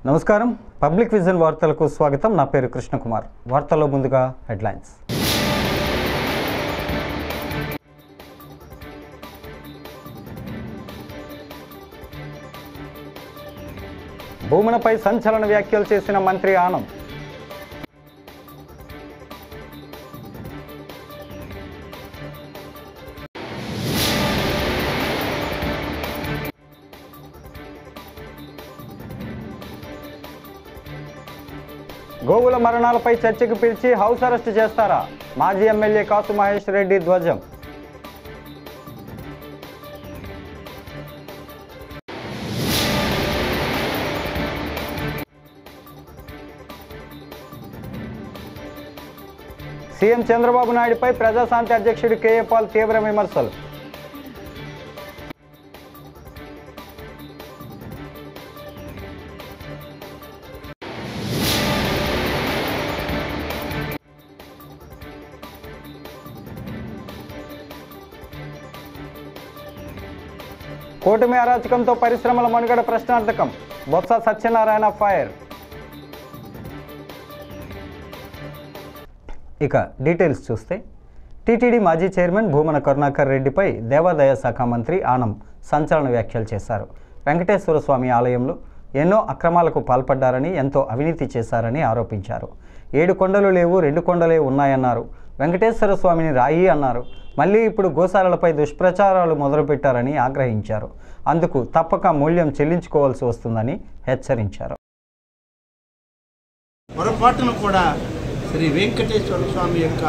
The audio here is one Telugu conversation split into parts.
నమస్కారం పబ్లిక్ విజన్ వార్తలకు స్వాగతం. నా పేరు కృష్ణకుమార్. వార్తల్లో ముందుగా హెడ్లైన్స్. భూమనపై సంచలన వ్యాఖ్యలు చేసిన మంత్రి ఆనం. గోవుల మరణాలపై చర్చకు పిలిచి హౌస్ అరెస్ట్ చేస్తారా? మాజీ ఎమ్మెల్యే కాసు మహేష్ రెడ్డి ధ్వజం. సీఎం చంద్రబాబు నాయుడుపై ప్రజాశాంతి అధ్యక్షుడు కేఏ పాల్ తీవ్ర విమర్శలు. కూటమి అరాచకంతో పరిశ్రమల మనుగడ ప్రశ్నార్థకం. బొత్స సత్యనారాయణ ఫైర్. ఇక డీటెయిల్స్ చూస్తే, టీటీడీ మాజీ చైర్మన్ భూమన కరుణాకర్ రెడ్డిపై దేవాదాయ శాఖ మంత్రి ఆనం సంచలన వ్యాఖ్యలు చేశారు. వెంకటేశ్వర స్వామి ఆలయంలో ఎన్నో అక్రమాలకు పాల్పడ్డారని, ఎంతో అవినీతి చేశారని ఆరోపించారు. 7 కొండలు లేవు, 2 కొండలే ఉన్నాయన్నారు. వెంకటేశ్వర స్వామిని రాయి అన్నారు. మళ్ళీ ఇప్పుడు గోశాలలపై దుష్ప్రచారాలు మొదలుపెట్టారని ఆగ్రహించారు. అందుకు తప్పక మూల్యం చెల్లించుకోవాల్సి వస్తుందని హెచ్చరించారు. పొరపాటును కూడా శ్రీ వెంకటేశ్వర స్వామి యొక్క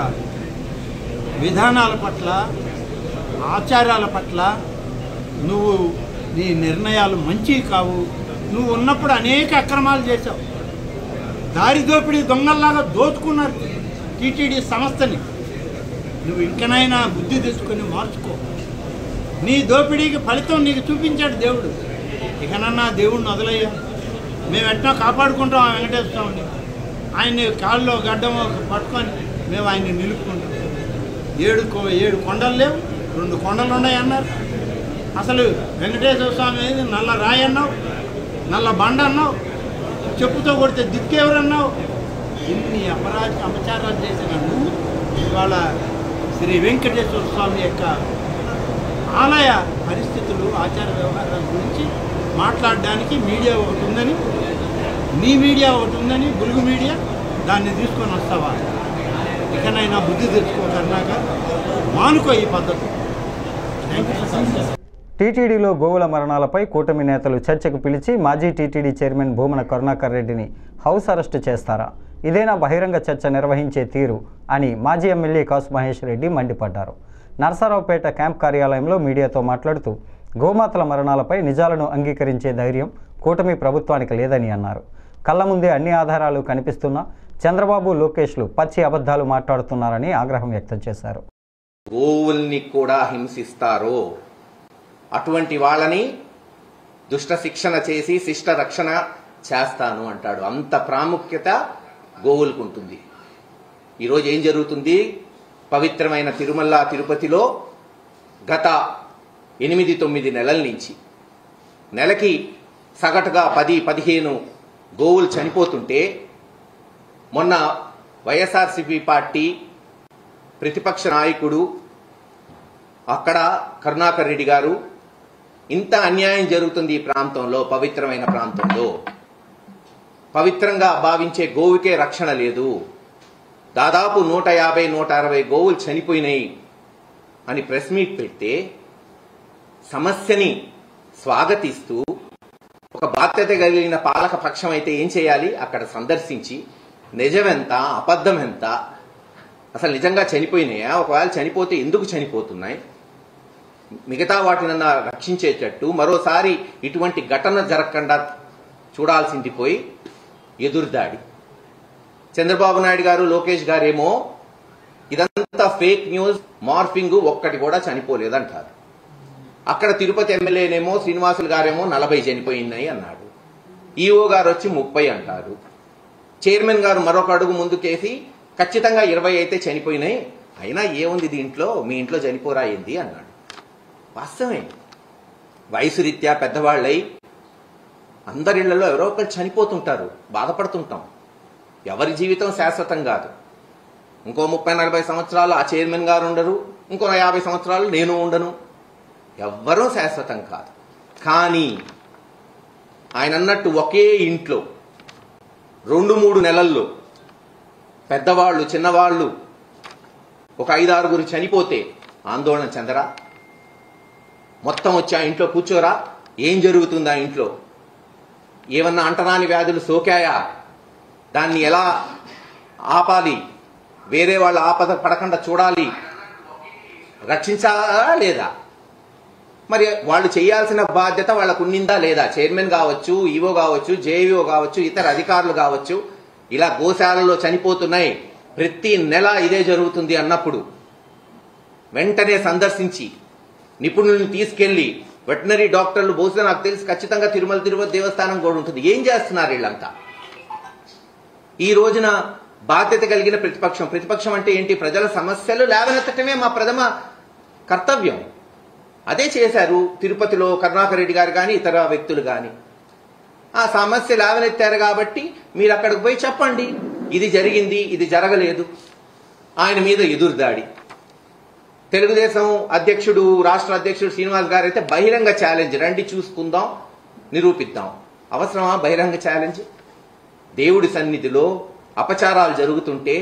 విధానాల పట్ల, ఆచారాల పట్ల నువ్వు నీ నిర్ణయాలు మంచివి కావు. నువ్వు ఉన్నప్పుడు అనేక అక్రమాలు చేశావు. దారిదోపిడీ దొంగల్లాగా దోచుకున్నారు టీటీడీ సంస్థని. నువ్వు ఇంకనైనా బుద్ధి తెచ్చుకొని మార్చుకో. నీ దోపిడీకి ఫలితం నీకు చూపించాడు దేవుడు. ఇకనన్నా దేవుడిని వదలయ్యా. మేము ఎట్లా కాపాడుకుంటాం ఆ వెంకటేశ్వర స్వామిని. ఆయన్ని కాళ్ళలో గడ్డం పట్టుకొని మేము ఆయన్ని నిలుపుకుంటాం. 7 కొండలు లేవు, 2 కొండలు ఉన్నాయి అన్నారు. అసలు వెంకటేశ్వర స్వామి అనేది నల్ల రాయి అన్నావు, నల్ల బండ అన్నావు, చెప్పుతో కొడితే దిక్కెవరన్నావు. ఇన్ని అపచారాలు చేసిన నువ్వు ఇవాళ శ్రీ వెంకటేశ్వర స్వామి యొక్క ఆలయ పరిస్థితులు, ఆచార వ్యవహారాల గురించి మాట్లాడడానికి మీడియా ఒకటి ఉందని, నీ మీడియా ఒకటి ఉందని, బులుగు మీడియా, దాన్ని తీసుకొని వస్తావా? ఇకనైనా బుద్ధి తెచ్చుకోకన్నాక మానుకో ఈ పద్ధతి. టీటీడీలో గోవుల మరణాలపై కూటమి నేతలు చర్చకు పిలిచి మాజీ టీటీడీ చైర్మన్ భూమన కరుణాకర్ రెడ్డిని హౌస్ అరెస్ట్ చేస్తారా? ఇదేనా బహిరంగ చర్చ నిర్వహించే తీరు అని మాజీ ఎమ్మెల్యే కాసు మహేష్ రెడ్డి మండిపడ్డారు. నరసరావుపేట క్యాంప్ కార్యాలయంలో మీడియాతో మాట్లాడుతూ గోమాతల మరణాలపై నిజాలను అంగీకరించే ధైర్యం కూటమి ప్రభుత్వానికి లేదని అన్నారు. కళ్ళ ముందే అన్ని ఆధారాలు కనిపిస్తున్నా చంద్రబాబు, లోకేష్లు పచ్చి అబద్ధాలు మాట్లాడుతున్నారని ఆగ్రహం వ్యక్తం చేశారు. గోవుల్ని కూడా హింసిస్తారో అటువంటి వాళ్ళని దుష్ట శిక్షణ చేసి శిష్ట రక్షణ చేస్తాను అంటాడు. అంత ప్రాముఖ్యత గోవులకు ఉంటుంది. ఈరోజు ఏం జరుగుతుంది? పవిత్రమైన తిరుమల తిరుపతిలో గత 8-9 నెలల నుంచి నెలకి సగటుగా 10-15 గోవులు చనిపోతుంటే, మొన్న వైఎస్ఆర్సీపీ పార్టీ ప్రతిపక్ష నాయకుడు అక్కడ కరుణాకర్ రెడ్డి గారు, ఇంత అన్యాయం జరుగుతుంది ఈ ప్రాంతంలో, పవిత్రమైన ప్రాంతంలో, పవిత్రంగా భావించే గోవుకే రక్షణ లేదు, దాదాపు 150-160 గోవులు చనిపోయినాయి అని ప్రెస్ మీట్ పెడితే, సమస్యని స్వాగతిస్తూ ఒక బాధ్యత కలిగిన పాలక పక్షం అయితే ఏం చేయాలి? అక్కడ సందర్శించి నిజమెంత, అబద్ధం ఎంత, అసలు నిజంగా చనిపోయినాయా, ఒకవేళ చనిపోతే ఎందుకు చనిపోతున్నాయి, మిగతా వాటినన్నా రక్షించేటట్టు మరోసారి ఇటువంటి ఘటన జరగకుండా చూడాల్సింది పోయి ఎదురుదాడి. చంద్రబాబు నాయుడు గారు, లోకేష్ గారేమో ఇదంతా ఫేక్ న్యూస్, మార్ఫింగ్, ఒక్కటి కూడా చనిపోలేదంటారు. అక్కడ తిరుపతి ఎమ్మెల్యేనేమో శ్రీనివాసులు గారేమో 40 చనిపోయినాయి అన్నాడు. ఈఓ గారు వచ్చి 30 అంటారు. చైర్మన్ గారు మరొక అడుగు ముందుకేసి ఖచ్చితంగా 20 అయితే చనిపోయినాయి, అయినా ఏముంది దీంట్లో, మీ ఇంట్లో చనిపోరా ఏంది అన్నాడు. వాస్తవమే, వయసు రీత్యా పెద్దవాళ్ళై అందరి ఇళ్లలో ఎవరో ఒకరు చనిపోతుంటారు, బాధపడుతుంటాం. ఎవరి జీవితం శాశ్వతం కాదు. ఇంకో 30-40 సంవత్సరాలు ఆ చైర్మన్ గారు ఉండరు, ఇంకో 50 సంవత్సరాలు నేను ఉండను. ఎవ్వరూ శాశ్వతం కాదు. కానీ ఆయన అన్నట్టు ఒకే ఇంట్లో 2-3 నెలల్లో పెద్దవాళ్ళు చిన్నవాళ్ళు ఒక 5-6 చనిపోతే ఆందోళన చెందరా? మొత్తం వచ్చి ఆ ఇంట్లో కూర్చోరా? ఏం జరుగుతుంది ఆ ఇంట్లో? ఏమన్నా అంటరాని వ్యాధులు సోకాయా? దాన్ని ఎలా ఆపాలి? వేరే వాళ్ళ ఆపద పడకుండా చూడాలి, రక్షించాలా లేదా? మరి వాళ్ళు చేయాల్సిన బాధ్యత వాళ్ళకు ఉన్నిందా లేదా? చైర్మన్ కావచ్చు, ఈవో కావచ్చు, జేఈఓ కావచ్చు, ఇతర అధికారులు కావచ్చు, ఇలా గోశాలలో చనిపోతున్నాయి, ప్రతి నెల ఇదే జరుగుతుంది అన్నప్పుడు వెంటనే సందర్శించి నిపుణులను తీసుకెళ్లి, వెటనరీ డాక్టర్లు బహుశా నాకు తెలిసి ఖచ్చితంగా తిరుపతి దేవస్థానం కూడా ఉంటుంది. ఏం చేస్తున్నారు వీళ్ళంతా? ఈ రోజున బాధ్యత కలిగిన ప్రతిపక్షం అంటే ఏంటి? ప్రజల సమస్యలు లేవనెత్తటమే మా ప్రథమ కర్తవ్యం. అదే చేశారు తిరుపతిలో కరుణాకర్ రెడ్డి గారు కానీ ఇతర వ్యక్తులు కానీ. ఆ సమస్య లేవనెత్తారు కాబట్టి మీరు అక్కడికి పోయి చెప్పండి, ఇది జరిగింది, ఇది జరగలేదు. ఆయన మీద ఎదురుదాడి. తెలుగుదేశం అధ్యక్షుడు, రాష్ట్ర అధ్యక్షుడు శ్రీనివాస్ గారు అయితే బహిరంగ ఛాలెంజ్, రండి చూసుకుందాం, నిరూపిద్దాం. అవసరమా బహిరంగ ఛాలెంజ్? దేవుడి సన్నిధిలో అపచారాలు జరుగుతుంటే,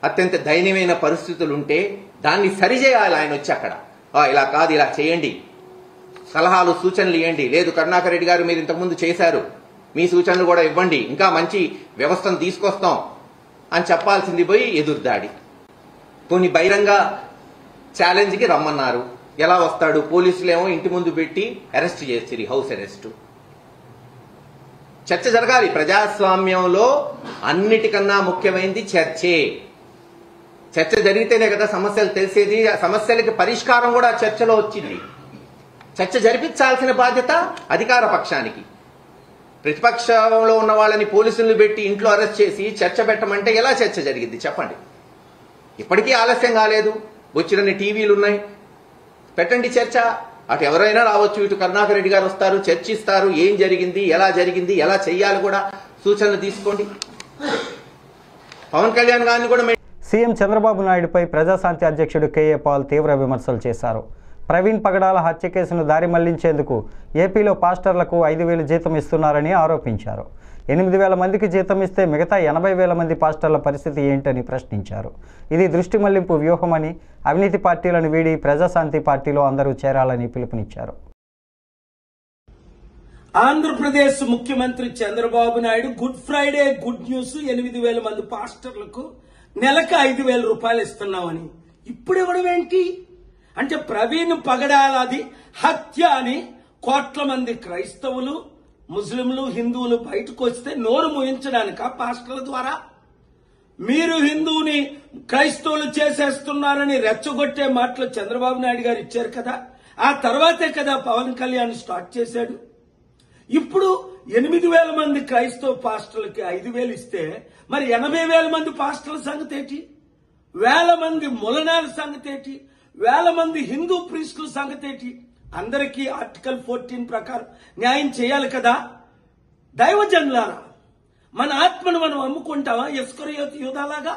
అత్యంత దయనీయమైన పరిస్థితులుంటే దాన్ని సరిచేయాలి. ఆయన వచ్చి అక్కడ ఇలా కాదు, ఇలా చేయండి, సలహాలు సూచనలు ఇవ్వండి. లేదు కరుణాకర్ రెడ్డి గారు మీరు ఇంతకుముందు చేశారు, మీ సూచనలు కూడా ఇవ్వండి, ఇంకా మంచి వ్యవస్థను తీసుకొస్తాం అని చెప్పాల్సింది పోయి ఎదురుదాడి. కొన్ని బహిరంగ ఛాలెంజ్కి రమ్మన్నారు. ఎలా వస్తాడు? పోలీసులేమో ఇంటి ముందు పెట్టి అరెస్ట్ చేస్తారు, హౌస్ అరెస్టు. చర్చ జరగాలి. ప్రజాస్వామ్యంలో అన్నిటికన్నా ముఖ్యమైనది చర్చే. చర్చ జరిగితేనే కదా సమస్యలు తెలిసేది. సమస్యలకి పరిష్కారం కూడా చర్చలో వచ్చింది. చర్చ జరిపించాల్సిన బాధ్యత అధికార పక్షానికి. ప్రతిపక్షంలో ఉన్న వాళ్ళని పోలీసులను పెట్టి ఇంట్లో అరెస్ట్ చేసి చర్చ పెట్టమంటే ఎలా చర్చ జరిగింది చెప్పండి? ఇప్పటికీ ఆలస్యం కాలేదు, వచ్చినన్ని టీవీలు ఉన్నాయి, పెట్టండి చర్చ. అటు ఎవరైనా రావచ్చు, ఇటు కరుణాకర్ రెడ్డి గారు వస్తారు, చర్చిస్తారు, ఏం జరిగింది, ఎలా చెయ్యాలి కూడా సూచనలు తీసుకోండి. పవన్ కళ్యాణ్ గారిని కూడా సీఎం చంద్రబాబు నాయుడుపై ప్రజాశాంతి అధ్యక్షుడు కేఏ పాల్ తీవ్ర విమర్శలు చేశారు. ప్రవీణ్ పగడాల హత్య కేసును దారి మళ్లించేందుకు ఏపీలో పాస్టర్లకు 5,000 జీతం ఇస్తున్నారని ఆరోపించారు. 8,000 మందికి జీతం ఇస్తే మిగతా 80,000 మంది పాస్టర్ల పరిస్థితి ఏంటని ప్రశ్నించారు. ఇది దృష్టి మళ్లింపు వ్యూహమని, అవినీతి పార్టీలను వీడి ప్రజాశాంతి పార్టీలో అందరూ చేరాలని పిలుపునిచ్చారు. ఆంధ్రప్రదేశ్ ముఖ్యమంత్రి Chandrababu Naidu good Friday good news 8,000 మంది పాస్టర్లకు నెలకు 5,000 రూపాయలు ఇస్తున్నామని ఇప్పుడు ఇవ్వడం ఏంటి? అంటే ప్రవీణ్ పగడాలది హత్య అని కోట్ల మంది క్రైస్తవులు, ముస్లింలు, హిందువులు బయటకు వస్తే నోరు మూయించడానిక పాస్టర్ల ద్వారా? మీరు హిందువుని క్రైస్తవులు చేసేస్తున్నారని రెచ్చగొట్టే మాటలు చంద్రబాబు నాయుడు గారు ఇచ్చారు కదా, ఆ తర్వాతే కదా పవన్ కళ్యాణ్ స్టార్ట్ చేశాడు. ఇప్పుడు 8,000 మంది క్రైస్తవ పాస్టర్లకి 5,000 ఇస్తే మరి 80,000 మంది పాస్టర్ల సంగతి ఏంటి? 1,000 మంది ములనాల సంగతి ఏంటి? 1,000 మంది హిందూ ప్రీస్టుల సంగతి ఏంటి? అందరికీ ఆర్టికల్ 14 ప్రకారం న్యాయం చేయాలి కదా. దైవజనులారా, మన ఆత్మను మనం అమ్ముకుంటావా ఇస్కరియోతు యూదాలాగా?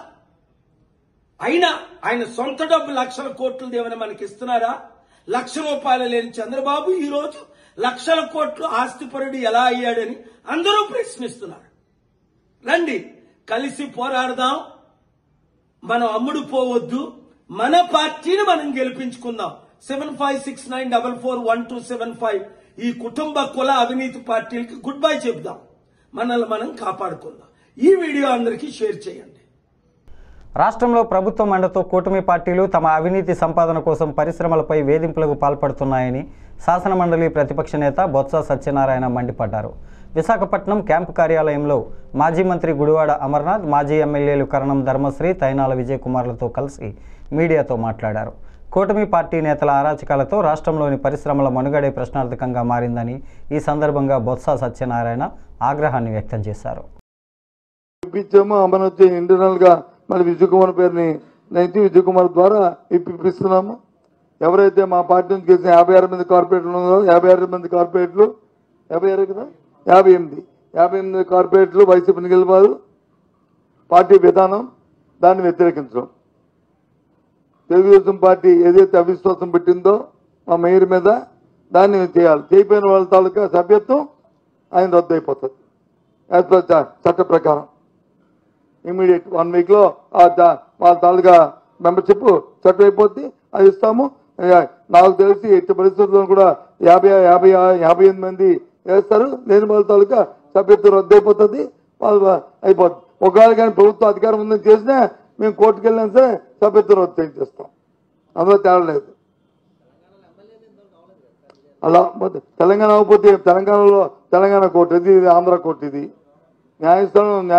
అయినా ఆయన సొంత డబ్బు లక్షల కోట్లు దేవని మనకి ఇస్తున్నారా? 1,00,000 రూపాయలు లేని చంద్రబాబు ఈ రోజు లక్షల కోట్లు ఆస్తిపరుడు ఎలా అయ్యాడని అందరూ ప్రశ్నిస్తున్నారు. రండి కలిసి పోరాడదాం, మనం అమ్ముడు పోవద్దు, మన పార్టీని మనం గెలిపించుకుందాం. 7569441275 ఈ కుటుంబ కుల అవినీతి పార్టీలకి గుడ్ బై చెప్దాం, మనల్ని మనం కాపాడుకుందాం. ఈ వీడియో అందరికీ షేర్ చేయండి. రాష్ట్రంలో ప్రభుత్వం అండతో కూటమి పార్టీలు తమ అవినీతి సంపాదన కోసం పరిశ్రమలపై వేధింపులకు పాల్పడుతున్నాయని శాసనమండలి ప్రతిపక్ష నేత బొత్స సత్యనారాయణ మండిపడ్డారు. విశాఖపట్నం క్యాంపు కార్యాలయంలో మాజీ మంత్రి గుడివాడ అమర్నాథ్, మాజీ ఎమ్మెల్యేలు కరణం ధర్మశ్రీ, తైనాల విజయ్ కుమార్లతో కలిసి మీడియాతో మాట్లాడారు. కూటమి పార్టీ నేతల అరాచకాలతో రాష్ట్రంలోని పరిశ్రమల మనుగడే ప్రశ్నార్థకంగా మారిందని ఈ సందర్భంగా బొత్స సత్యనారాయణ ఆగ్రహాన్ని వ్యక్తం చేశారు. ఇంటర్నల్ గా మరి విజయ్ కుమార్ పేరుని నైతి విజయ్ కుమార్ ద్వారా ఇప్పిస్తున్నాము. ఎవరైతే మా పార్టీ నుంచి గెలిచిన 56 మంది కార్పొరేట్లు ఉన్నారో 56 మంది కార్పొరేట్లు 56 కదా 58 కార్పొరేట్లు వైసీపీని గెలిపారు. పార్టీ విధానం దాన్ని వ్యతిరేకించడం. తెలుగుదేశం పార్టీ ఏదైతే అవిశ్వాసం పెట్టిందో మా మేయర్ మీద దాన్ని చేయాలి. చేయపోయిన వాళ్ళ తాలూకా సభ్యత్వం ఆయన రద్దు అయిపోతుంది యాజ్ పర్ చట్ట ప్రకారం. ఇమీడియట్ 1 వీక్లో వాళ్ళ తాలూకా మెంబర్షిప్ చట్టం అయిపోద్ది. అది ఇస్తాము. నాకు తెలిసి ఎట్టి పరిస్థితుల్లో కూడా 58 మంది వేస్తారు. లేని వాళ్ళ తాలూకా సభ్యత్వం రద్దు అయిపోతుంది. వాళ్ళు అయిపోద్ది. ఒకవేళ కానీ ప్రభుత్వం అధికారం ఉందని చేసినా మేము కోర్టుకు వెళ్ళినా సరే సభ్యత్వం రద్దు చేస్తాం. అందులో తేడా లేదు. అలా తెలంగాణ అవ్వకపోతే తెలంగాణలో తెలంగాణ కోర్టు ఇది ఆంధ్ర కోర్టు ఇది న్యాయస్థానం.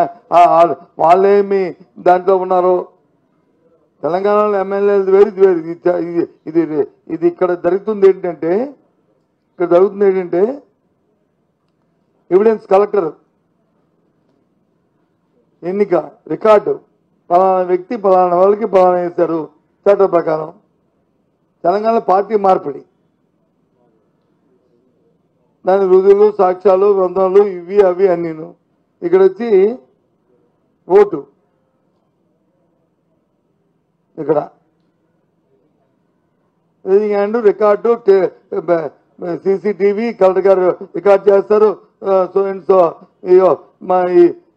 వాళ్ళేమి దాంట్లో ఉన్నారో తెలంగాణలో ఎమ్మెల్యేలు వేరు ఇది వేరు. ఇది ఇక్కడ జరుగుతుంది ఏంటంటే ఎవిడెన్స్ కలెక్టర్ ఎన్నిక రికార్డు పలానా వ్యక్తి పలానా వాళ్ళకి పలానా వేశారు చట్ట ప్రకారం. తెలంగాణలో పార్టీ మార్పిడి దాని రుజువులు సాక్ష్యాలు బంధాలు ఇవి అవి అన్నీను. ఇక్కడ వచ్చి ఓటు ఇక్కడ అండ్ రికార్డు సీసీటీవీ కలెక్టర్ గారు రికార్డ్ చేస్తారు. సో అండ్ సో ఇగో మా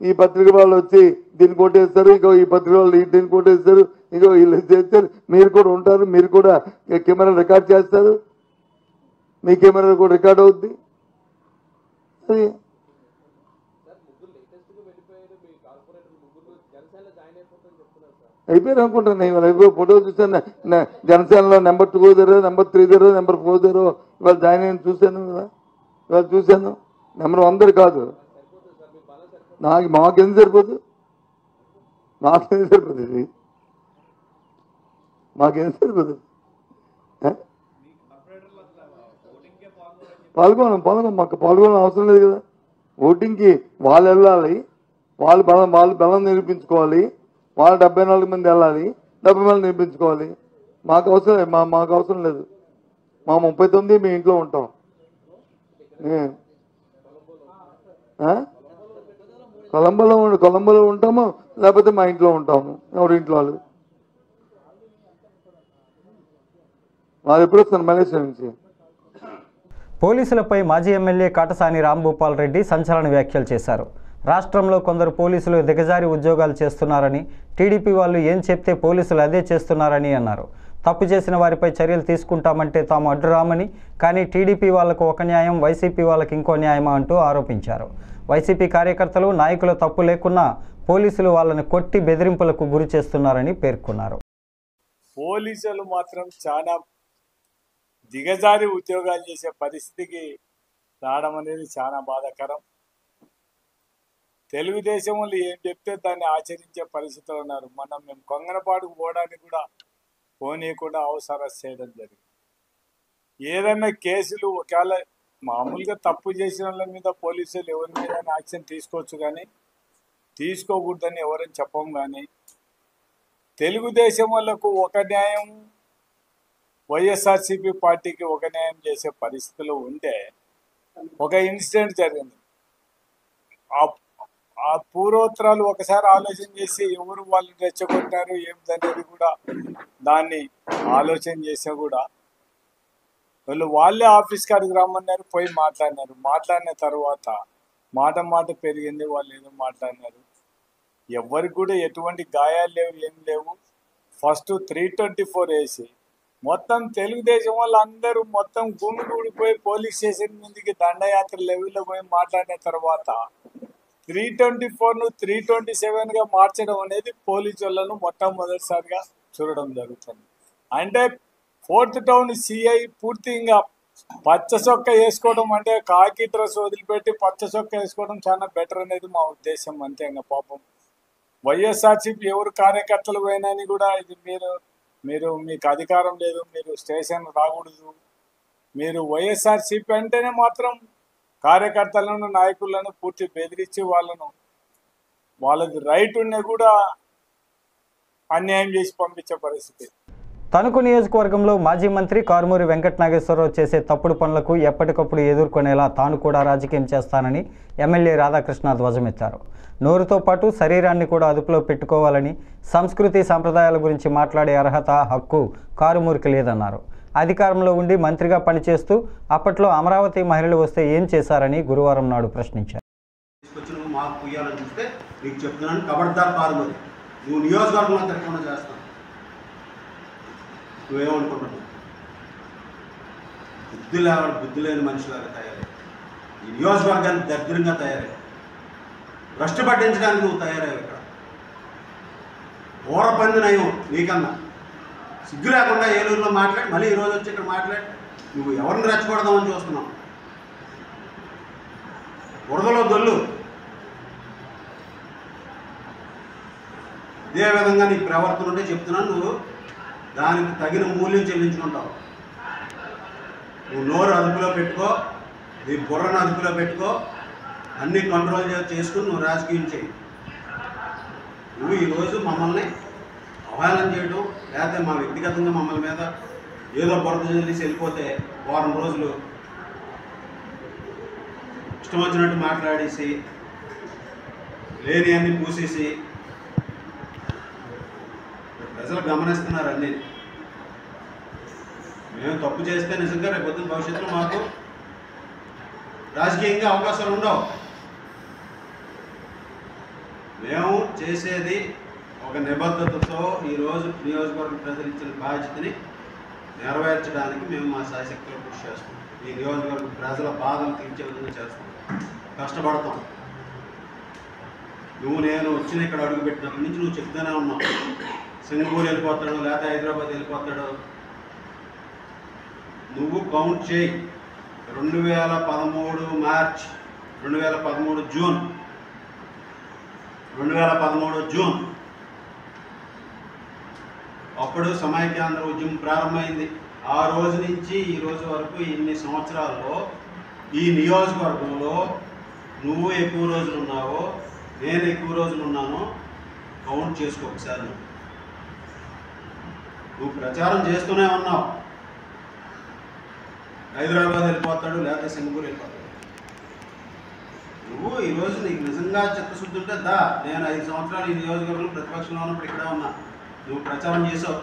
ఈ పత్రిక వాళ్ళు వచ్చి దీన్ని కొట్టేస్తారు. ఇగో ఈ పత్రిక వాళ్ళు దీన్ని కొట్టేస్తారు. ఇగో వీళ్ళు చేస్తారు. మీరు కూడా ఉంటారు. మీరు కూడా కెమెరా రికార్డ్ చేస్తారు. మీ కెమెరా కూడా రికార్డ్ అవుద్ది. అది అయిపోయారు అనుకుంటాను. ఇవాళ ఫోటో చూసాను. జనసేనలో నెంబర్ 2 దగ్గర నెంబర్ 3 దగ్గర నెంబర్ 4 దగ్గర ఇవాళ జాయిన్ అయ్యి చూశాను కదా. ఇవాళ చూశాను. నెంబర్ 1 కాదు. మాకెందుకు సరిపోదు? మాకెందుకు సరిపోతుంది? మాకెందుకు సరిపోతుంది? మాకు పాల్గొనడం అవసరం లేదు కదా. ఓటింగ్కి వాళ్ళు వెళ్ళాలి. వాళ్ళు బలం నిరూపించుకోవాలి. వాళ్ళు 74 మంది వెళ్ళాలి. 70 మంది నిరూపించుకోవాలి. మాకు అవసరం లేదు. మా 39 మీ ఇంట్లో ఉంటాం. కొలంబోలో ఉంటాము. లేకపోతే మా ఇంట్లో ఉంటాము. ఎవరి ఇంట్లో వాళ్ళు ఎప్పుడు వస్తారు మలేషియా నుంచి. పోలీసులపై మాజీ ఎమ్మెల్యే కాటసాని రాంభూపాల్ రెడ్డి సంచలన వ్యాఖ్యలు చేశారు. రాష్ట్రంలో కొందరు పోలీసులు దిగజారి ఉద్యోగాలు చేస్తున్నారని, టీడీపీ వాళ్ళు ఏం చెప్తే పోలీసులు అదే చేస్తున్నారని అన్నారు. తప్పు చేసిన వారిపై చర్యలు తీసుకుంటామంటే తాము అడ్డురామని, కానీ టీడీపీ వాళ్లకు ఒక న్యాయం, వైసీపీ వాళ్ళకి ఇంకో న్యాయమా అంటూ ఆరోపించారు. వైసీపీ కార్యకర్తలు నాయకుల తప్పు లేకున్నా పోలీసులు వాళ్ళని కొట్టి బెదిరింపులకు గురి చేస్తున్నారని పేర్కొన్నారు. పోలీసులు మాత్రం చాలా దిగజారి ఉద్యోగాలు చేసే పరిస్థితికి రావడం అనేది చాలా బాధాకరం. తెలుగుదేశం వాళ్ళు ఏం చెప్తే దాన్ని ఆచరించే పరిస్థితులు ఉన్నారు. మేము కొంగనపాటుకు పోవడానికి కూడా పోనీయకుండా హౌస్ అరెస్ట్ చేయడం జరిగింది. ఏదైనా కేసులు ఒకవేళ మామూలుగా తప్పు చేసిన వాళ్ళ మీద పోలీసులు ఎవరి మీద యాక్షన్ తీసుకోవచ్చు, కానీ తీసుకోకూడదని ఎవరని చెప్పం. కానీ తెలుగుదేశం వాళ్ళకు ఒక న్యాయం, వైఎస్ఆర్సీపీ పార్టీకి ఒక న్యాయం చేసే పరిస్థితులు ఉంటే ఒక ఇన్సిడెంట్ జరిగింది. ఆ పూర్వోత్తరాలు ఒకసారి ఆలోచన చేసి ఎవరు వాళ్ళు రెచ్చగొట్టారు ఏమిటనేది కూడా దాన్ని ఆలోచన చేసా కూడా వాళ్ళే ఆఫీస్ కాడికి రమ్మన్నారు. పోయి మాట్లాడిన తర్వాత మాట పెరిగింది. వాళ్ళు ఏదో మాట్లాడినారు. ఎవరికి కూడా ఎటువంటి గాయాలు లేవు, ఏం లేవు. ఫస్ట్ 324 వేసి మొత్తం తెలుగుదేశం వాళ్ళు అందరూ మొత్తం గుమిగూడిపోయి పోలీస్ స్టేషన్ మీదకి దండయాత్ర లెవెల్లో పోయి మాట్లాడిన తర్వాత 324ను 327గా మార్చడం అనేది పోలీసు వాళ్ళను మొట్టమొదటిసారిగా చూడడం జరుగుతుంది. అంటే 4th టౌన్ సిఐ పూర్తిగా పచ్చ చొక్క వేసుకోవడం, అంటే కాకి డ్రెస్ వదిలిపెట్టి పచ్చ చొక్క వేసుకోవడం చాలా బెటర్ అనేది మా ఉద్దేశం. అంతే. ఇంకా పాపం వైఎస్ఆర్సీపీ ఎవరు కార్యకర్తలు పోయినని కూడా ఇది మీరు మీకు అధికారం లేదు, మీరు స్టేషన్ రాకూడదు. మీరు వైఎస్ఆర్సీపీ అంటేనే మాత్రం కార్యకర్తలను నాయకులను పూర్తి బెదిరించి వాళ్ళకి రైట్ ఉన్న కూడా అన్యాయం చేసి పంపించే పరిస్థితి. తణుకు నియోజకవర్గంలో మాజీ మంత్రి కారుమూరి వెంకట నాగేశ్వరరావు చేసే తప్పుడు పనులకు ఎప్పటికప్పుడు ఎదుర్కొనేలా తాను కూడా రాజకీయం చేస్తానని ఎమ్మెల్యే రాధాకృష్ణ ధ్వజమెత్తారు. నోరుతో పాటు శరీరాన్ని కూడా అదుపులో పెట్టుకోవాలని, సంస్కృతి సంప్రదాయాల గురించి మాట్లాడే అర్హత, హక్కు కారుమూరికి లేదన్నారు. అధికారంలో ఉండి మంత్రిగా పనిచేస్తూ అప్పట్లో అమరావతి మహిళలు వస్తే ఏం చేశారని గురువారం నాడు ప్రశ్నించారు. నువ్వేమనుకుంటున్నావు? బుద్ధి లేని మనిషిలాగా తయారై, ఈ నియోజకవర్గాన్ని దరిద్రంగా తయారై, భ్రష్టు పట్టించడానికి నువ్వు తయారయ్యావు. ఇక్కడ ఊరపంది నయం నీకన్నా. సిగ్గు లేకుండా ఏలూరులో మాట్లాడి మళ్ళీ ఈరోజు వచ్చి ఇక్కడ మాట్లాడి నువ్వు ఎవరిని రెచ్చగొడదామని చూస్తున్నావు. బురదలో దొల్లు. ఇదే విధంగా నీ ప్రవర్తన ఉంటే చెప్తున్నాను, నువ్వు దానికి తగిన మూల్యం చెల్లించుకుంటావు. నువ్వు నోరు అదుపులో పెట్టుకో, నీ బుర్రను అదుపులో పెట్టుకో, అన్ని కంట్రోల్ చేసుకుని నువ్వు రాజకీయం చేయి. నువ్వు ఈరోజు మమ్మల్ని అవహేళన చేయడం, లేకపోతే మా వ్యక్తిగతంగా మమ్మల్ని మీద ఏదో బురద చెల్లిసి వెళ్ళిపోతే వారం రోజులు ఇష్టం వచ్చినట్టు మాట్లాడేసి లేని అన్ని పూసేసి ప్రజలు గమనిస్తున్నారు. అన్నీ మేము తప్పు చేస్తే నిజంగా రేపు పొద్దున్న భవిష్యత్తులో మాకు రాజకీయంగా అవకాశాలు ఉండవు. మేము చేసేది ఒక నిబద్ధతతో ఈరోజు నియోజకవర్గ ప్రజలు ఇచ్చిన బాధ్యతని నెరవేర్చడానికి మేము మా శాశక్తిలో కృషి చేస్తాం. ఈ నియోజకవర్గ ప్రజల బాధలు తీర్చే విధంగా చేస్తాం, కష్టపడతాం. నేను వచ్చిన ఇక్కడ అడుగుపెట్టినప్పటి నుంచి నువ్వు చెప్తూనే ఉన్నావు, సింగపూర్ వెళ్ళిపోతాడు లేకపోతే హైదరాబాద్ వెళ్ళిపోతాడు. నువ్వు కౌంట్ చేయి. 2013 మార్చ్, 2013 జూన్, 2013 జూన్ అప్పుడు సమైక్యాంధ్ర ఉద్యమం ప్రారంభమైంది. ఆ రోజు నుంచి ఈ రోజు వరకు ఇన్ని సంవత్సరాల్లో ఈ నియోజకవర్గంలో నువ్వు ఎక్కువ రోజులు ఉన్నావో నేను ఎక్కువ రోజులు ఉన్నానో కౌంట్ చేసుకో ఒకసారి. నువ్వు ప్రచారం చేస్తూనే ఉన్నావు, హైదరాబాద్ వెళ్ళిపోతాడు లేకపోతే సింగపూర్ వెళ్ళిపోతాడు. నువ్వు ఈరోజు నీకు నిజంగా చిత్తశుద్ధి ఉంటే దా, నేను 5 సంవత్సరాలు ఈ నియోజకవర్గంలో ప్రతిపక్షంలో ఉన్నప్పుడు ఇక్కడే ఉన్నా, నువ్వు ప్రచారం చేసావు.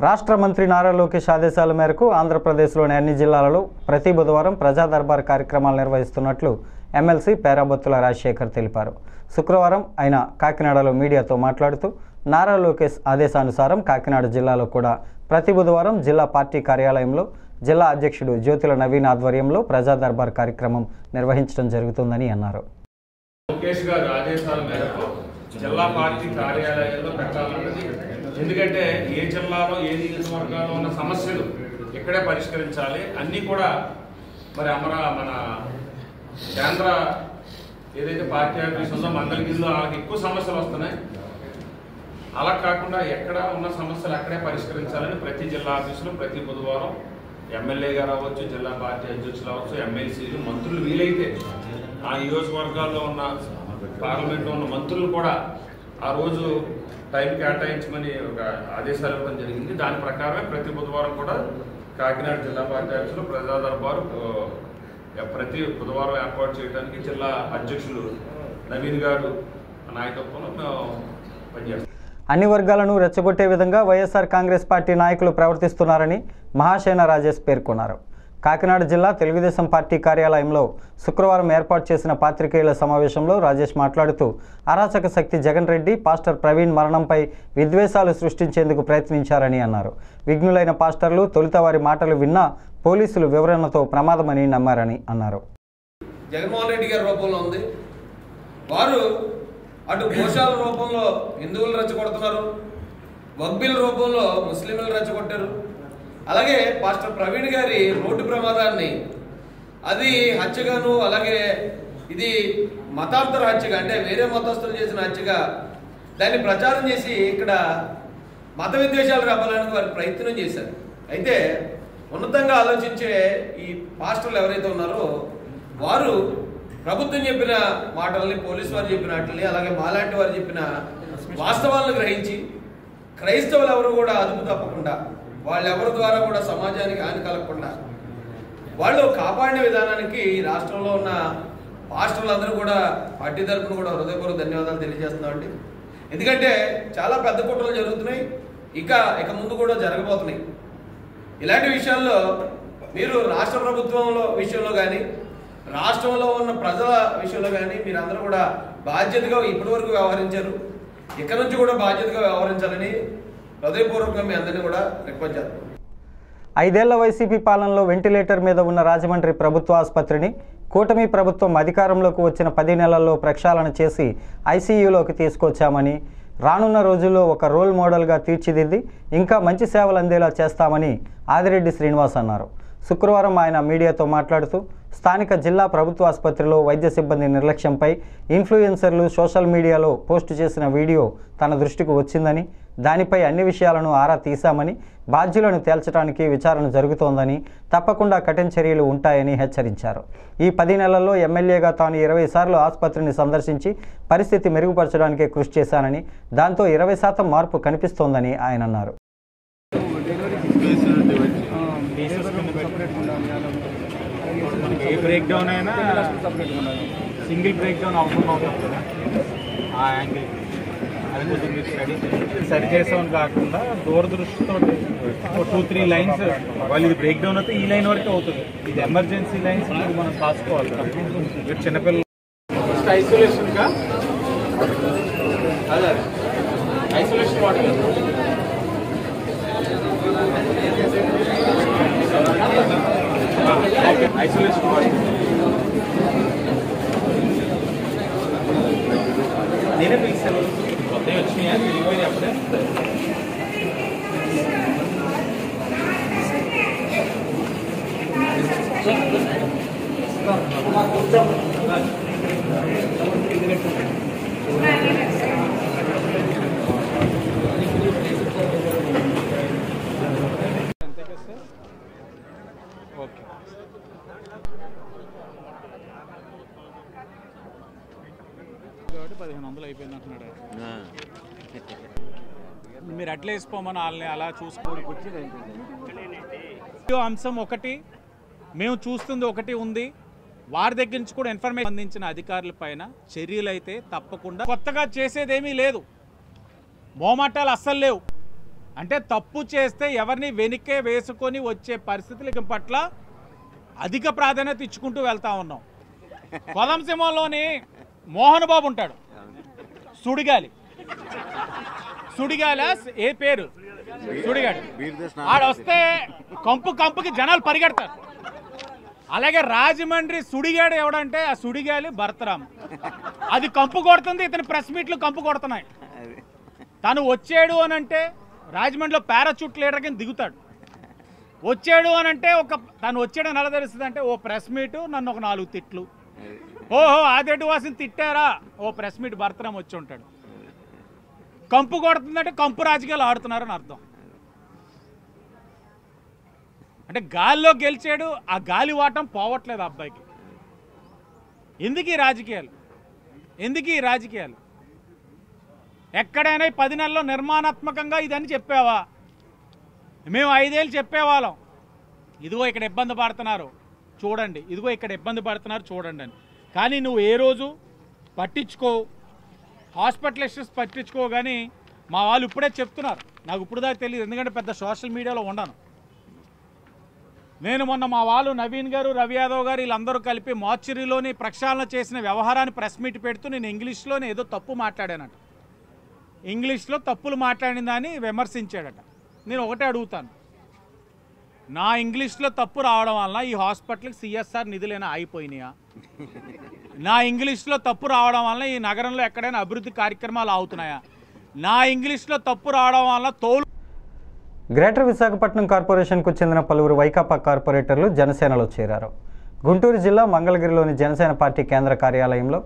రాష్ట్ర మంత్రి నారా లోకేష్ ఆదేశాల మేరకు ఆంధ్రప్రదేశ్లోని అన్ని జిల్లాలలో ప్రతి బుధవారం ప్రజా దర్బార్ కార్యక్రమాలు నిర్వహిస్తున్నట్లు ఎమ్మెల్సీ పేరాబొత్తుల రాజశేఖర్ తెలిపారు. శుక్రవారం ఆయన కాకినాడలో మీడియాతో మాట్లాడుతూ నారా లోకేష్ ఆదేశానుసారం కాకినాడ జిల్లాలో కూడా ప్రతి బుధవారం జిల్లా పార్టీ కార్యాలయంలో జిల్లా అధ్యక్షుడు జ్యోతుల నవీన్ ఆధ్వర్యంలో ప్రజా దర్బార్ కార్యక్రమం నిర్వహించడం జరుగుతుందని అన్నారు. లోకేష్ గారి ఆదేశాల మేరకు జిల్లా పార్టీ కార్యాలయాల్లో పెట్టాలన్నది, ఎందుకంటే ఏ జిల్లాలో ఏ నియోజకవర్గాల్లో ఉన్న సమస్యలు ఇక్కడే పరిష్కరించాలి. అన్నీ కూడా మరి మన కేంద్ర ఏదైతే పార్టీ ఆఫీస్ ఉందో మంగళగిరిలో వాళ్ళకి ఎక్కువ సమస్యలు వస్తున్నాయి. అలా కాకుండా ఎక్కడ ఉన్న సమస్యలు అక్కడే పరిష్కరించాలని ప్రతి జిల్లా ఆఫీసులో ప్రతి బుధవారం ఎమ్మెల్యే గారు అవ్వచ్చు, జిల్లా పార్టీ అధ్యక్షులు అవ్వచ్చు, ఎమ్మెల్సీలు, మంత్రులు వీలైతే ఆ నియోజకవర్గాల్లో ఉన్న పార్లమెంట్లో ఉన్న మంత్రులు కూడా ఆ రోజు టైం కేటాయించమని ఒక ఆదేశాలు ఇవ్వడం జరిగింది. దాని ప్రకారమే ప్రతి బుధవారం కూడా కాకినాడ జిల్లా పార్టీ ఆఫీసులో ప్రజా దర్బారు ప్రతి బుధవారం ఏర్పాటు చేయడానికి జిల్లా అధ్యక్షులు నవీన్ గారు నాయకత్వంలో మేము పనిచేస్తాం. అన్ని వర్గాలను రెచ్చగొట్టే విధంగా వైఎస్ఆర్ కాంగ్రెస్ పార్టీ నాయకులు ప్రవర్తిస్తున్నారని మహాసేన రాజేష్ పేర్కొన్నారు. కాకినాడ జిల్లా తెలుగుదేశం పార్టీ కార్యాలయంలో శుక్రవారం ఏర్పాటు చేసిన పాత్రికేయుల సమావేశంలో రాజేష్ మాట్లాడుతూ అరాచక శక్తి జగన్ రెడ్డి పాస్టర్ ప్రవీణ్ మరణంపై విద్వేషాలు సృష్టించేందుకు ప్రయత్నించారని అన్నారు. విఘ్నులైన పాస్టర్లు తొలుత వారి మాటలు విన్నా పోలీసులు వివరణతో ప్రమాదమని నమ్మారని అన్నారు. జగన్మోహన్ రెడ్డి గారి రూపంలో ఉంది, వారు అటు గోశాల రూపంలో హిందువులు రెచ్చగొడుతున్నారు, వక్బిల్ రూపంలో ముస్లింలు రెచ్చగొట్టారు. అలాగే పాస్టర్ ప్రవీణ్ గారి రోడ్డు ప్రమాదాన్ని అది హత్యగాను, అలాగే ఇది మతాంతర హత్యగా, అంటే వేరే మతస్థులు చేసిన హత్యగా దాన్ని ప్రచారం చేసి ఇక్కడ మత విద్వేషాలు రావాలని వారి ప్రయత్నం చేశారు. అయితే ఉన్నతంగా ఆలోచించే ఈ పాస్టర్లు ఎవరైతే ఉన్నారో వారు ప్రభుత్వం చెప్పిన మాటల్ని, పోలీసు వారు చెప్పిన వాటిని, అలాగే మాలాంటి వారు చెప్పిన వాస్తవాలను గ్రహించి క్రైస్తవులు ఎవరు కూడా అదుపు తప్పకుండా, వాళ్ళెవరి ద్వారా కూడా సమాజానికి హాని కలగకుండా వాళ్ళు కాపాడిన విధానానికి రాష్ట్రంలో ఉన్న పాస్టర్లందరూ కూడా పార్టీ తరఫున కూడా హృదయపూర్వక ధన్యవాదాలు తెలియజేస్తున్నామండి. ఎందుకంటే చాలా పెద్ద కుట్రలు జరుగుతున్నాయి, ఇక ముందు కూడా జరగబోతున్నాయి. ఇలాంటి విషయాల్లో మీరు రాష్ట్ర ప్రభుత్వంలో విషయంలో కానీ రాష్ట్రంలో ఉన్న ప్రజల విషయంలో కానీ మీరందరూ కూడా బాధ్యతగా ఇప్పటివరకు వ్యవహరించారు. ఇక్కడ నుంచి కూడా బాధ్యతగా వ్యవహరించాలని హృదయపూర్వకంగా మీ అందరినీ కూడా రిక్వెస్ట్ చేస్తాం. 5 ఏళ్ల వైసీపీ పాలనలో వెంటిలేటర్ మీద ఉన్న రాజమండ్రి ప్రభుత్వ ఆసుపత్రిని కూటమి ప్రభుత్వం అధికారంలోకి వచ్చిన 10 నెలల్లో ప్రక్షాళన చేసి ఐసీయూలోకి తీసుకొచ్చామని, రానున్న రోజుల్లో ఒక రోల్ మోడల్గా తీర్చిదిద్ది ఇంకా మంచి సేవలు అందేలా చేస్తామని ఆదిరెడ్డి శ్రీనివాస్ అన్నారు. శుక్రవారం ఆయన మీడియాతో మాట్లాడుతూ స్థానిక జిల్లా ప్రభుత్వ ఆసుపత్రిలో వైద్య సిబ్బంది నిర్లక్ష్యంపై ఇన్ఫ్లుయెన్సర్లు సోషల్ మీడియాలో పోస్టు చేసిన వీడియో తన దృష్టికి వచ్చిందని, దానిపై అన్ని విషయాలను ఆరా తీశామని, బాధ్యులను తేల్చడానికి విచారణ జరుగుతోందని, తప్పకుండా కఠిన చర్యలు ఉంటాయని హెచ్చరించారు. ఈ 10 నెలల్లో ఎమ్మెల్యేగా తాను 20 సార్లు ఆసుపత్రిని సందర్శించి పరిస్థితి మెరుగుపరచడానికి కృషి చేశానని, దాంతో 20% మార్పు కనిపిస్తోందని ఆయన అన్నారు. ఏ బ్రేక్ డౌన్ అయినా సింగిల్ బ్రేక్ డౌన్ అవసరం అవుతుంది కదా, ఆ యాంగిల్ అది కొంచెం మీరు స్టడీ సరి చేసామని కాకుండా దూరదృష్టితో 2-3 లైన్స్ వాళ్ళు ఇది బ్రేక్ డౌన్ అయితే ఈ లైన్ వరకు అవుతుంది. ఇది ఎమర్జెన్సీ లైన్స్ మనం కాసుకోవాలి. మీరు చిన్నపిల్లలు ఫస్ట్ ఐసోలేషన్గా అదే ఐసోలేషన్ వాటర్ ఐసోలేషన్ వాటర్ నేనే పిలిచాను. కొత్తవి వచ్చినాయా తిరిగిపోయినాయి అప్పుడే. ఓకే కాబట్టి 1500 అయిపోయింది అంటున్నాడు. మీరు అట్లా వేసిపోమని వాళ్ళని అలా చూసుకోవాలి. అంశం ఒకటి, మేము చూస్తుంది ఒకటి ఉంది. వారి దగ్గర నుంచి కూడా ఇన్ఫర్మేషన్ అందించిన అధికారుల పైన చర్యలు అయితే తప్పకుండా. కొత్తగా చేసేదేమీ లేదు, మోమాటాలు అస్సలు లేవు. అంటే తప్పు చేస్తే ఎవరిని వెనక్కే వేసుకొని వచ్చే పరిస్థితుల పట్ల అధిక ప్రాధాన్యత ఇచ్చుకుంటూ వెళ్తా ఉన్నాం. కొలంసింహంలోని మోహన్ బాబు ఉంటాడు, సుడిగాలి ఏ పేరు సుడిగాడు, ఆడ వస్తే కంపుకి జనాలు పరిగెడతారు. అలాగే రాజమండ్రి సుడిగాడు ఎవడంటే ఆ సుడిగాలి భరతరామ్. అది కంపు కొడుతుంది, ఇతని ప్రెస్ మీట్లు కంపు కొడుతున్నాయి. తను వచ్చాడు అని అంటే రాజమండ్రిలో పారాచూట్ లీడర్ కింద దిగుతాడు. వచ్చాడు అని అంటే తను వచ్చాడని ఎలా తెలుస్తుంది అంటే ఓ ప్రెస్ మీటు, నన్ను ఒక 4 తిట్లు, ఓహో ఆదేటి వాసిని తిట్టారా, ఓ ప్రెస్ మీట్ భరతరామ్ వచ్చి ఉంటాడు. కంపు కొడుతుందంటే కంపు రాజకీయాలు ఆడుతున్నారని అర్థం. అంటే గాలిలో గెలిచాడు, ఆ గాలి వాటం పోవట్లేదు అబ్బాయికి. ఎందుకు ఈ రాజకీయాలు? ఎక్కడైనా 10 నెలల్లో నిర్మాణాత్మకంగా ఇదని చెప్పావా? మేము 5 ఏళ్ళు చెప్పేవాళ్ళం, ఇదిగో ఇక్కడ ఇబ్బంది పడుతున్నారు చూడండి, ఇదిగో ఇక్కడ ఇబ్బంది పడుతున్నారు చూడండి అని. కానీ నువ్వు ఏ రోజు పట్టించుకో, హాస్పిటలిస్ట్స్ పట్టించుకో. కానీ మా వాళ్ళు ఇప్పుడే చెప్తున్నారు, నాకు ఇప్పుడు దాకా తెలియదు, ఎందుకంటే పెద్ద సోషల్ మీడియాలో ఉండను నేను. మొన్న మా వాళ్ళు నవీన్ గారు, రవి యాదవ్ గారు వీళ్ళందరూ కలిపి మార్చురీలోని ప్రక్షాళన చేసిన వ్యవహారాన్ని ప్రెస్ మీట్ పెడుతూ నేను ఇంగ్లీష్లోనే ఏదో తప్పు మాట్లాడానట, ఇంగ్లీష్లో తప్పులు మాట్లాడిన దాన్ని విమర్శించాడట. నేను ఒకటే అడుగుతాను, నా ఇంగ్లీష్లో తప్పు రావడం వలన ఈ హాస్పిటల్కి సిఎస్ఆర్ నిధులైనా ఆగిపోయినాయా? నా ఇంగ్లీష్లో తప్పు రావడం వలన ఈ నగరంలో ఎక్కడైనా అభివృద్ధి కార్యక్రమాలు అవుతున్నాయా? నా ఇంగ్లీష్లో తప్పు రావడం వలన గ్రేటర్ విశాఖపట్నం కార్పొరేషన్కు చెందిన పలువురు వైకాపా కార్పొరేటర్లు జనసేనలో చేరారు. గుంటూరు జిల్లా మంగళగిరిలోని జనసేన పార్టీ కేంద్ర కార్యాలయంలో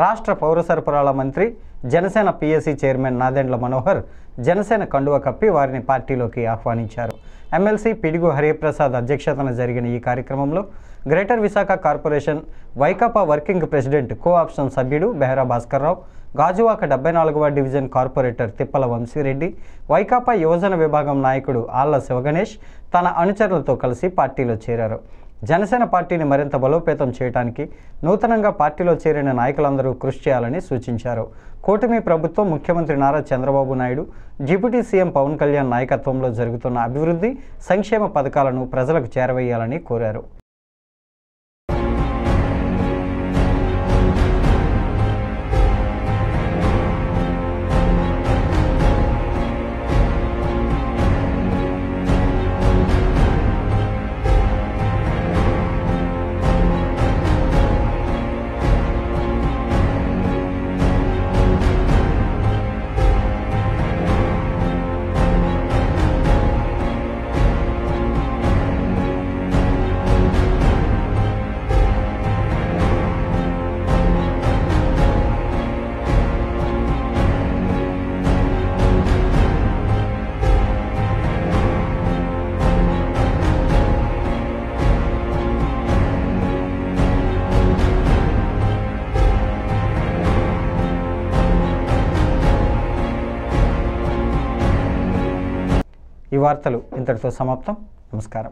రాష్ట్ర పౌర సరఫరాల మంత్రి జనసేన పిఎస్సి చైర్మన్ నాదెండ్ల మనోహర్ జనసేన కండువ కప్పి వారిని పార్టీలోకి ఆహ్వానించారు. ఎమ్మెల్సీ పిడుగు హరిప్రసాద్ అధ్యక్షతన జరిగిన ఈ కార్యక్రమంలో greater Visakha corporation Vaikapa working president co option సభ్యుడు బెహరా భాస్కర్రావు, గాజువాక 74వ డివిజన్ కార్పొరేటర్ తిప్పల వంశీరెడ్డి, వైకాపా యువజన విభాగం నాయకుడు ఆళ్ల శివగణేష్ తన అనుచరులతో కలిసి పార్టీలో చేరారు. జనసేన పార్టీని మరింత బలోపేతం చేయడానికి నూతనంగా పార్టీలో చేరిన నాయకులందరూ కృషి చేయాలని సూచించారు. కూటమి ప్రభుత్వం ముఖ్యమంత్రి నారా చంద్రబాబు నాయుడు, డిప్యూటీ సీఎం పవన్ కళ్యాణ్ నాయకత్వంలో జరుగుతున్న అభివృద్ధి, సంక్షేమ పథకాలను ప్రజలకు చేరవేయాలని కోరారు. ఈ వార్తలు ఇంతటితో సమాప్తం. నమస్కారం.